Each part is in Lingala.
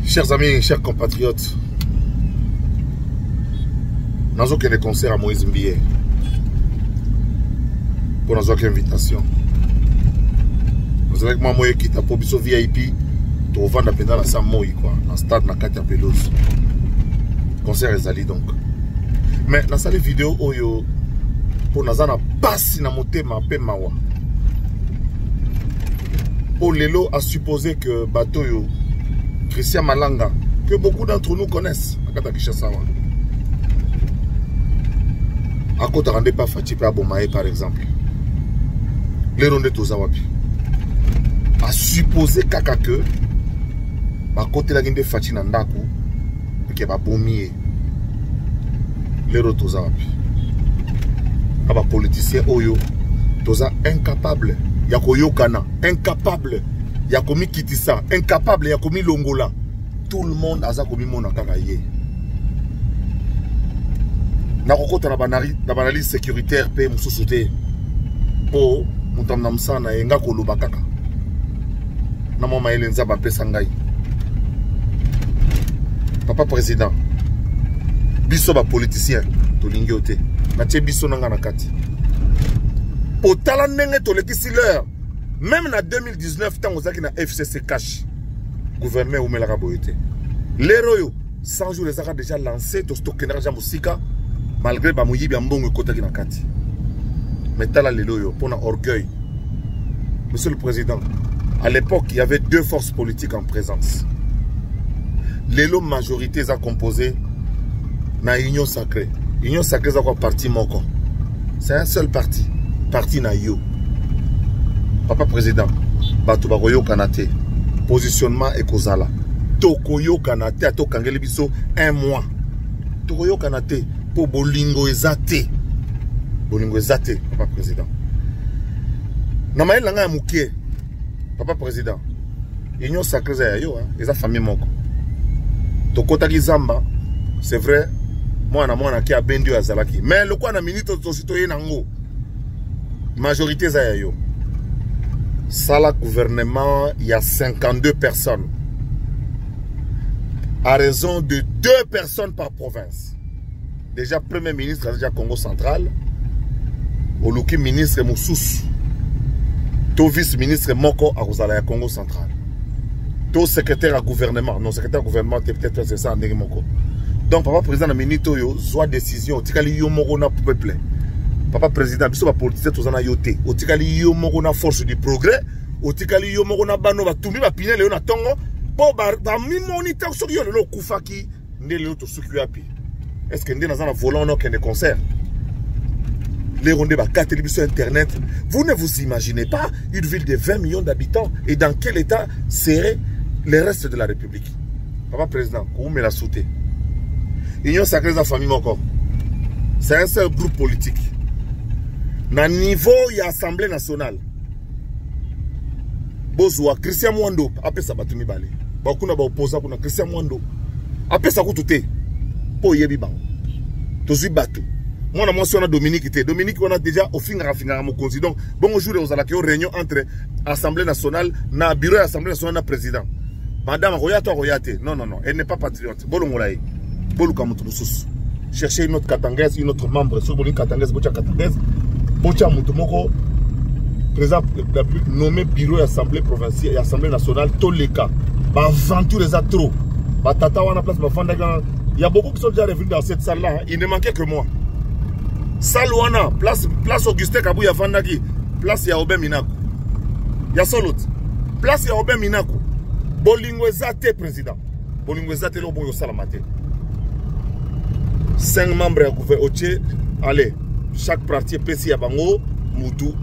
Chers amis, chers compatriotes, nous avons des concerts à Moïse Mbié pour nous avoir invitation. Nous avons moi moi qui t'a proposé VIP pour vendre pendant la Samoï quoi, dans stade na Katia Pelouse. Concert est allé donc. Mais dans cette vidéo oyo pour nous avoir passé na motema pe mawa. Olelo a supposé que bateau yo Christian Malanga, que beaucoup d'entre nous connaissent, à côté de pas Fatih Abomaye par exemple, les rondés Tozawapi a supposé que à côté de la guinde Fatih Nandaku, qui va bomber les rondés Tozawapi, à politicien Oyo, Toza incapable, Yakoyo Kana, incapable. Yakomi Kitissa, incapable, Yakomi Longola. Tout le monde a commis mon akaraye. Naroko Tanabanali sécuritaire paye mon société. Po, Moutamnamsa na Enga Kolobakaka. Namama Elenza Bape Sangai. Papa président. Biso ba politicien. Tolingiote. Nache biso nanga nakati. Po talanenge tolekisi leur. Même en 2019, tant que na FCC cash, gouverneur ou Melaka Boyete. Les royaux, 100 jours, les ont déjà lancé, tout stocké dans Jamoussika, malgré Bamouyi, Biambong et Kotaki Nakati. Mais t'as là les loyaux, pour un orgueil. Monsieur le Président, à l'époque, il y avait deux forces politiques en présence. Les lots majorité ont composé na Union Sacrée. Union Sacrée, c'est quoi parti Moko. C'est un seul parti. Parti na Yo. Papa président, Batubaroyo Kanate, positionnement et Kozala. Tokoyo Kanate, à Tokangeli Biso, 1 mois. Tokoyo Kanate, pour Bolingo Ezate. Bolingo Ezate, Papa président. Namaï Langa Mouké, Papa président. Union Sacrée Zayayo, ils ont famille Moko. Tokotaki Zamba, c'est vrai, moi, qui a bendu à Zalaki. Mais le quoi, na minute, citoyen Nango. Majorité Zayayo. Sala gouvernement, il y a 52 personnes. À raison de 2 personnes par province. Déjà, Premier ministre, déjà Congo central. Oluki ministre Moussous. To vice-ministre Moko à Rosala, Congo central. To secrétaire à gouvernement. Non, secrétaire à gouvernement, peut-être c'est ça, Ndegi Moko. Donc, papa président, minito yo, soit décision, tikali yo moko na peuple. Papa président, biso ba politicien tozana yote. Otikali yo moko na force du progrès, otikali yo moko na bano ba tumi ba pinel yo na tongo, po ba mi moniteur sur yo le kufaki ndé le to suku api. Est-ce que ndé na volant no des concerts? Les rondés ba carte télévision internet, vous ne vous imaginez pas une ville de 20 millions d'habitants et dans quel état serait le reste de la République? Papa président, où me la sauté. Union Sacrée de la famille encore. C'est un seul groupe politique. Na niveau il y a Assemblée nationale. Bozwa Christian Mwando après ça batumi balé. Ba kuna ba opposant kuna Christian Mwando. Après ça kututé. Po yebi ba. Tozui batu. Moi na moi on a Dominique té. Dominique on a déjà au finga mo konzi. Donc bon jour aux alaki réunion entre Assemblée nationale na bureau Assemblée nationale na président. Madame Royate. Non, elle n'est pas patriote. Bolongolaï. Boluka mutubusus. Cherchez une autre Katangès, une autre membre sur Bolin Katangès, Bocha Katangès. Bocha Moutomoko, président nommé bureau assemblée provinciale et assemblée nationale, tous les cas. Aventure les trop. Tata wana place il y a beaucoup qui sont déjà revenus dans cette salle là. Il ne manquait que moi. Salle wana, place Augustin Kabouya Vandagi, place Yaobé Minako. Il y a seul autre. Place Yaobé Minako. Bolingo Zate président. Bolingo Zate le bon salamate. 5 membres à gouvernement. Allez. Chaque parti PC à Bango, Moutou.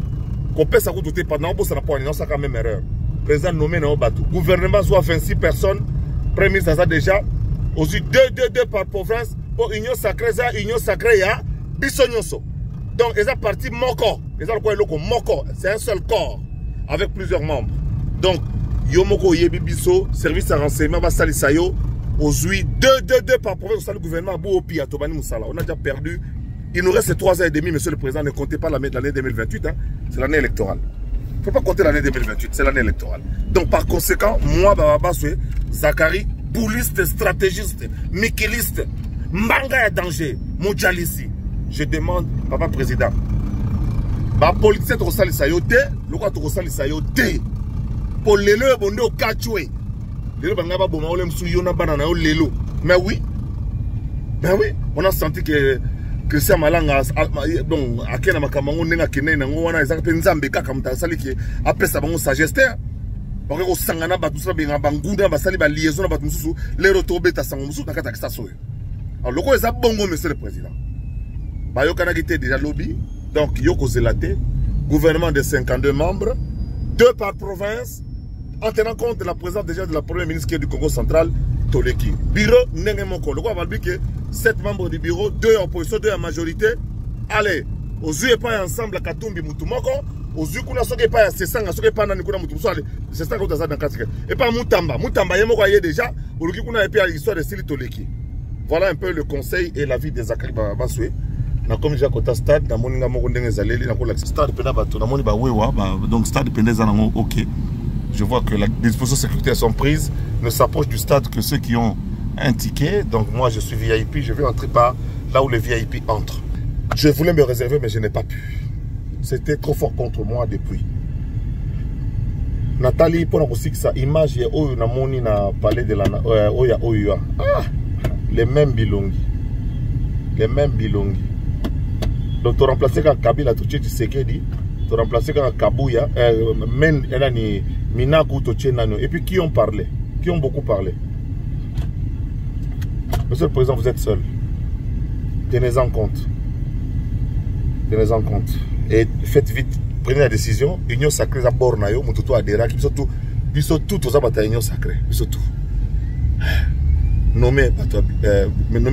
Qu'on peut s'accoupler pendant que ça n'a pas une même erreur. Président nommé dans le bateau. Gouvernement soit 26 personnes. Premier ministre a déjà. Aussi 2 par province. Pour Union Sacrée, il y a Bissonyoso. Donc, ils ont parti Moko. Ils ont quoi Moko. C'est un seul corps. Avec plusieurs membres. Donc, Yomoko Yebi Bisso, service à renseignement, Basalisayo. Aujourd'hui 2 par province. Le gouvernement Bouopi à Tobani Moussala. On a déjà perdu. Il nous reste 3 ans et demi, monsieur le président. Ne comptez pas l'année 2028, hein. C'est l'année électorale. Il ne faut pas compter l'année 2028, c'est l'année électorale. Donc par conséquent, moi, Baba Baswe, Zachary, bouliste, stratégiste, mikiliste, mbanga ya danger, mondialiste. Je demande, papa président, ba politicien to sali sa yote, loko to sali sa yote. Pour lelo bonde au kachwe. Lelo banga ba boma ole msu yona banana o lelo. Mais oui. Ben oui, on a senti que Christian Malanga donc akena makamango nenga kenena ngo wana ezaka penzambe kaka mutasali ki apesa bango sagesse. Parce que sangana batu sa benga bangunda basali ba liaison na batu mususu lero to beta sango mususu nakata kisa soyo. Alors loko eza bongo monsieur le président. Ba yo kana kité déjà lobby donc yoko zelate gouvernement de 52 membres 2 par province en tenant compte de la présence déjà de la première ministre qui est du Congo central Toleki. Bureau nenge moko loko ba que 7 membres du bureau 2 en opposition 2 en majorité. Allez, aux yeux pas ensemble Katumbi Mutumoko. Aux yeux qu'on a soké pas c'est ça soké pas na nikuna mutu so c'est ça qu'on a dans quatre et pas Mutamba yemo ko déjà au lieu qu'on a épé l'histoire de Sili Toleki. Voilà un peu le conseil et l'avis des Zakari Basoué na comme déjà kota stade na moninga moko ndenge zaleli na ko la stade pena bato na moni ba wewa donc stade pendeza na OK. Je vois que les dispositions sécuritaires sont prises, ne s'approche du stade que ceux qui ont un ticket. Donc moi je suis VIP, je vais entrer par là où les VIP entrent. Je voulais me réserver mais je n'ai pas pu. C'était trop fort contre moi depuis. Nathalie, pour nous que ça image est où na moni na palais de la Oya. Ah, les mêmes bilongi. Les mêmes bilongi. Donc tu remplaces quand Kabila tu Tshisekedi, tu remplaces quand Kabuya, men elani Minaku tu Nano. Et puis qui ont parlé? Qui ont beaucoup parlé? Monsieur le Président, vous êtes seul. Tenez-en compte. Tenez-en compte. Et faites vite, prenez la décision. Union sacrée à Bornayo, Mututu Adera, qui sont tout aux abattus Union sacrée. Ils sont tout. Nommé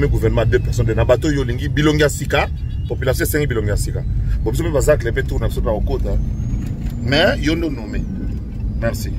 gouvernement 2 personnes de Nabato Yolingi, Bilongia Sika, population 5 Bilongia Sika. Bon, vous savez, Bazak, les pétours, n'a pas au code. Mais, ils ont nommé. Merci.